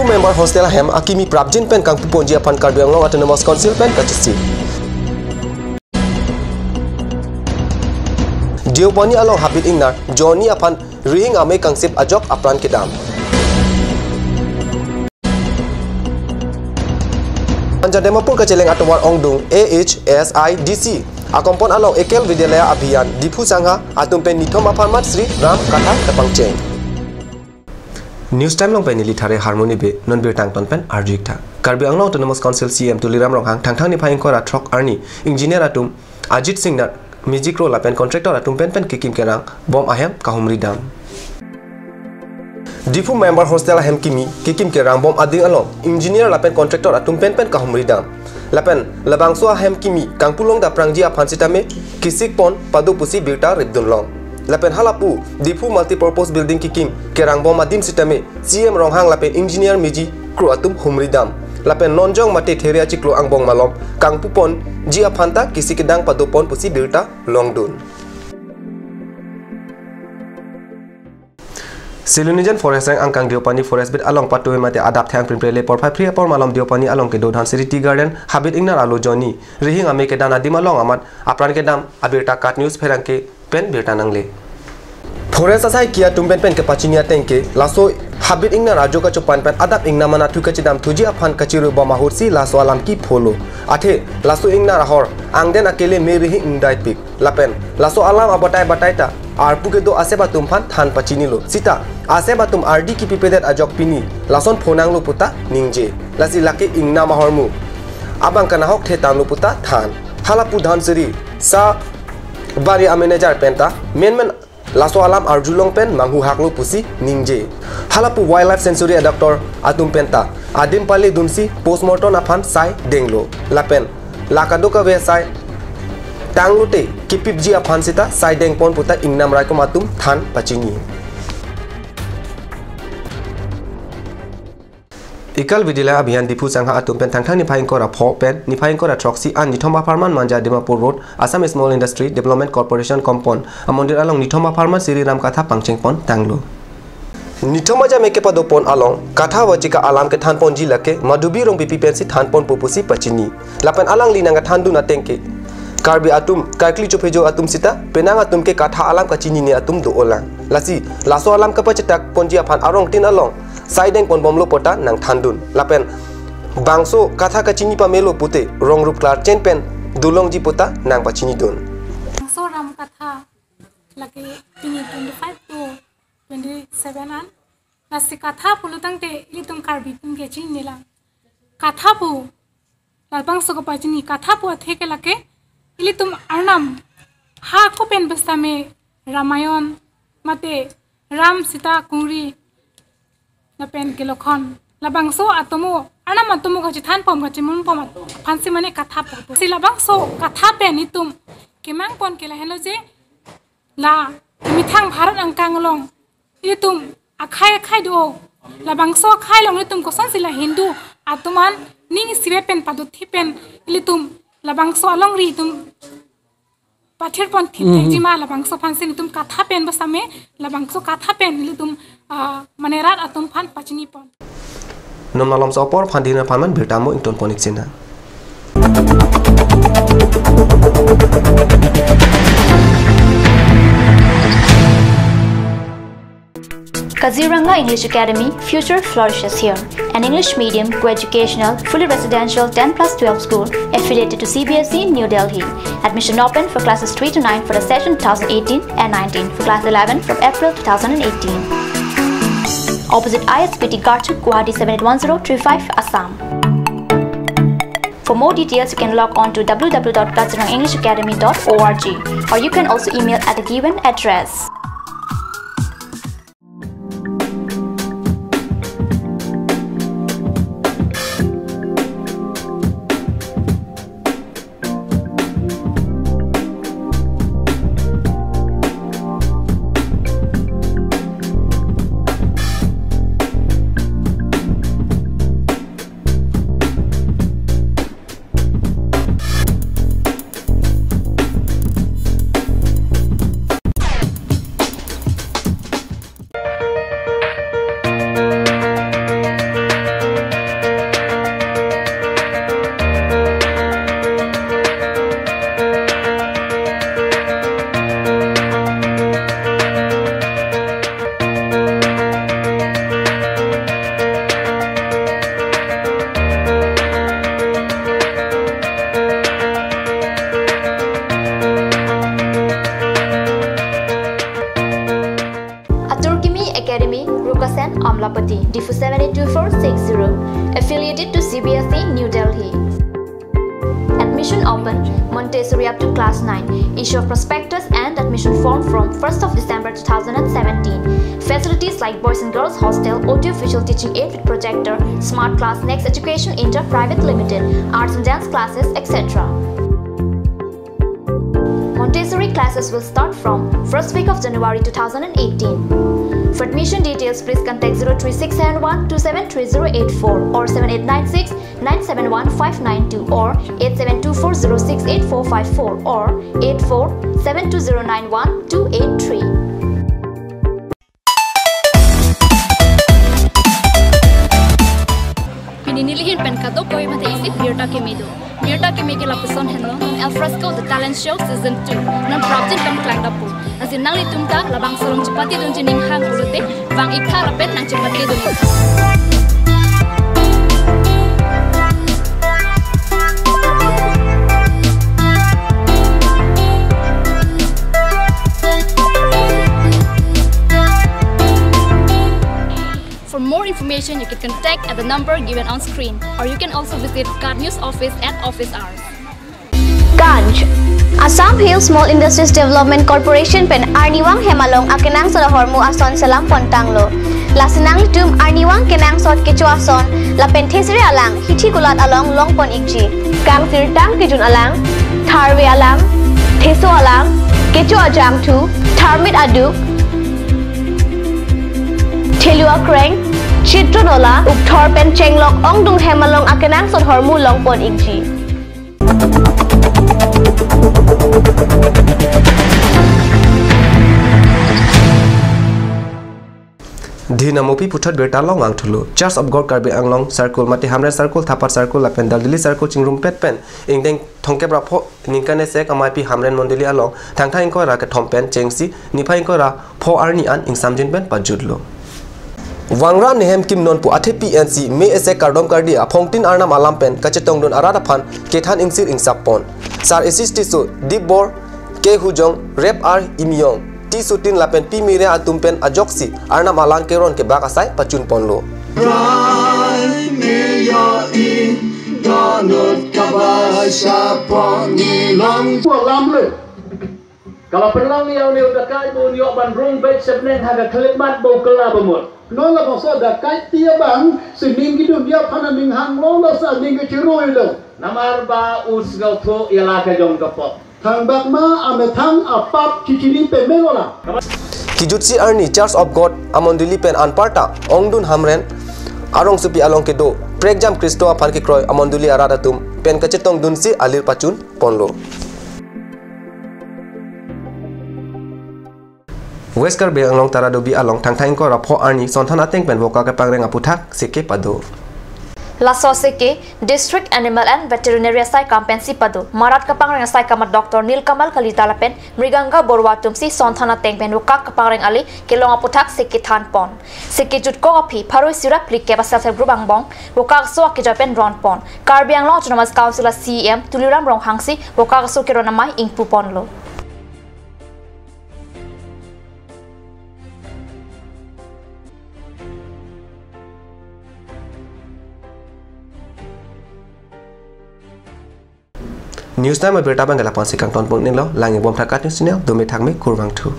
Difu member hostel hem Akimi Prabjin pen kang puponji apan Karbi Anglong Autonomous Council pen kachisi. Diopani along habit ingnar Johnny apan ring ame kang sip ajok apran kedam. Panjademapur kaceleng atawar ongdung AHSIDC akompon along ekel vidyalaya abhiyan Difu sangha atumpen nithom apanmat Sri Ram Katha Kapangcheng. News time long penili thare harmony be non bir tang ton pen arjik tha Karbi Anglong Autonomous Council CM Tuliram Ronghang thangthang ni phaing kora throk arni engineer atum Ajit Singh na music role pen contractor atum pen kikim kerang bom ahem kahumri dam Difu member hostel ahem kimi kikim kerang bom ading along engineer lapen contractor atum pen kahumri dam lapen labangso ahem kimi kangpulong da prangji aphan sitame kisik pon padu pusi birta ribdun long lapen halapu Difu multipurpose building kikim kerang bom adim sitame CM Ronghang lapen engineer miji kru atum humri dam lapen nonjong mate theria chiklo angbong malom kangpupon ji aphanta kisikidang padupon pusi birta longdun Silunijan forest rang angkang diopani forest bit along patuwe mate adap thang primprele por phai por malom diopani along ke dodhan city tea garden habit ingnar alo joni rihing ame ke dana dim along amat apran ke dam abirta kat news pherang ke pen birta nangle forest asai kia tumpen pen ke pachinia tengke laso habit ingnar rajo ka chupan pen adap ingna mana thu ka chidam thuji aphan kachiru bama horsi laso alam ki pholo athe laso ingnar hor angden akele me rihi indai pik lapen laso alam abatai bataita arpu ke do ase batum phan than pachini lo sita ase batum RD ki pipedet ajok pini lason phonang lo puta ningje lasi lake ingna mahormu abang kana hok the tan lo puta than halapu dhanseri sa bari manager penta men laso alam arjulong pen manghu haklo pusi ningje halapu wildlife sanctuary doctor atum penta adim pale dunsi postmortem aphan sai denglo lapen lakadoka ve sai tanglute kipipji aphan sita sai deng pon puta ingnam rai ko matum than pachini Ikal vidila abhiyan Difu sangha atum pen thangthang ni phaing kora pho pen ni phaing kora troxy an nithoma farman manja Dimapur road Assam Small Industry Development Corporation compound amondir along nithoma farman Sri Ram Katha Pangcheng pon tanglo nithoma ja meke padopon along katha wajika alam ke than pon ji lake madubi rong pipi pensi than pon pupusi pachini lapan alang linanga than du na tengke Karbi atum kaikli chophejo atum sita penang atum ke katha alam kachini ni atum do olang lasi laso alam ka pachetak ponji aphan arong tin along Saideng pon bomlo pota nang thandun lapen bangso katha kachini pamelo pute rong rup klar chen pen dulong ji pota nang pachini don bangso ram katha lagi ini 25 to 27 an nasi katha pulutang te ilitum Karbi pum ke chin nila katha pu la bangso ko pachini katha pu athe ke lake ilitum arnam ha ko pen bastame Ramayan mate Ram Sita Kuri pen kilokhon labangso atomo anam atomo gachi than pom gachi mun pom phansi mane katha po si labangso katha pe nitum kemang pon kela helo je la mithang bharat angkang long itum akhai do labangso khai long itum kosan sila hindu atuman ning sibe pen paduthi pen ilitum labangso along ri tum pathir pon thijima labangso phansi nitum katha pen basame labangso katha pen ilitum manerat atum phan pachini pon nomnalom sopor phandina phanman bhetamo ington ponik chena Kaziranga English Academy, future flourishes here. An English medium, co-educational, fully residential 10+12 school affiliated to CBSE New Delhi. Admission open for classes 3 to 9 for the session 2018 and 19 for class 11 from April 2018. Opposite ISBT Garchuk, Guwahati 781035, Assam. For more details, you can log on to www.kazirangaenglishacademy.org or you can also email at the given address. Admission open. Montessori up to class 9. Issue of prospectus and admission form from 1st of December 2017. Facilities like Boys and Girls Hostel, audio-visual teaching aid with projector, Smart Class Next Education Inter Private Limited, arts and dance classes, etc. Montessori classes will start from 1st week of January 2018. For admission details, please contact 03671 273084 or 7896 971 592 or 8724068454 or 8472091283. Pininilihin pen kato koy mate isip Aturkimi do. Aturkimi ke lapuson henlo El Fresco The Talent Show Season 2 nan prapjin pen klang dapu. Nasin nang litumta labang solong cepati dun jining hang ulute bang ikha rapet nang cepati dun. For more information, you can contact at the number given on screen, or you can also visit Card News office at office hours. Ganj Assam Hill Small Industries Development Corporation pen Arniwang Hemalong akenang sa hormu ason salam pontanglo. Lasinang litum Arniwang kenang sot kecu ason la pentesiri alang hithi gulat along long pon ikji. Kang sirtang kijun alang, tharwe alang, theso alang, kecu ajang tu, tharmit aduk, Thelua Kreng, Chitronola, Ukthor Pen Chenglok Ong Dung Hemalong akenang sot hormu long pon ikji. Dinamopi putat berta long ang thulu. Church of God Karbi Anglong Circle mati Hamren Circle Thapar Circle Lapen Daldili Circle Chingrum Pet Pen Ingdeng Thongke Brapho Ningkane Sek Amaipi Hamren Mondili Along Thangtha Ingko Ra Ka Thompen Chengsi Nipa Ingko Ra Pho Arni An Ingsamjin Ben Pajudlo Wangra Nehem Kim Non Pu Athe PNC Me Ese Kardom Kardi Aphongtin Arna Malampen Kachetong Don Arada Phan Kethan Ingsir Ingsapon Sar Esistisu Dibor Ke Hujong Rep Ar Imyong Ti Sutin Lapen Pi Mire Atumpen Ajoksi Arna Malang Keron Ke Bakasai Pachun Ponlo Kalau pelang yang ni udah kai pun yo bandrung baik sebenarnya harga kelipmat bau kelab semua. Nola boso da kai tia bang sening gitu dia pana ning hang lola sa ning ke ciroi lo. Namar ba usgau tho ialah ke jong kapot. Thang bak ma ame thang apap cicini pe melola. Kijutsi Arni Church of God Amondili Pen Anparta Ongdun Hamren Arong Supi Along Kedo Pregjam Kristo Aphan Ke Kroy Amonduli Aradatum Pen Kachetong Dunsi Alir Pachun Ponlo Wesker Be Anglong Taradobi Along Thangthaing Ko Rapho Arni Sonthana Teng Pen Voka Ke Pangreng Aputhak Seke Pado Laso Seke District Animal and Veterinary Sai Kampensi Pado Marat Ka Pangreng Sai Kamat Dr. Nil Kamal Kalita Lapen Mriganga Borwa Tumsi Sonthana Teng Pen Voka Ka Pangreng Ali Kelong Aputhak Seke Than Pon Seke Jut Ko Api Paroi Sira Plike Ba Self Group Angbong Voka So Akijapen Ron Pon Karbi Anglong Autonomous Council CEM Tuliram Rong Hangsi Voka So Keronamai Ingpu Ponlo News time berita bang galapan sikang ton pun nilo langi bom thakat news channel domi thangme kurwang thu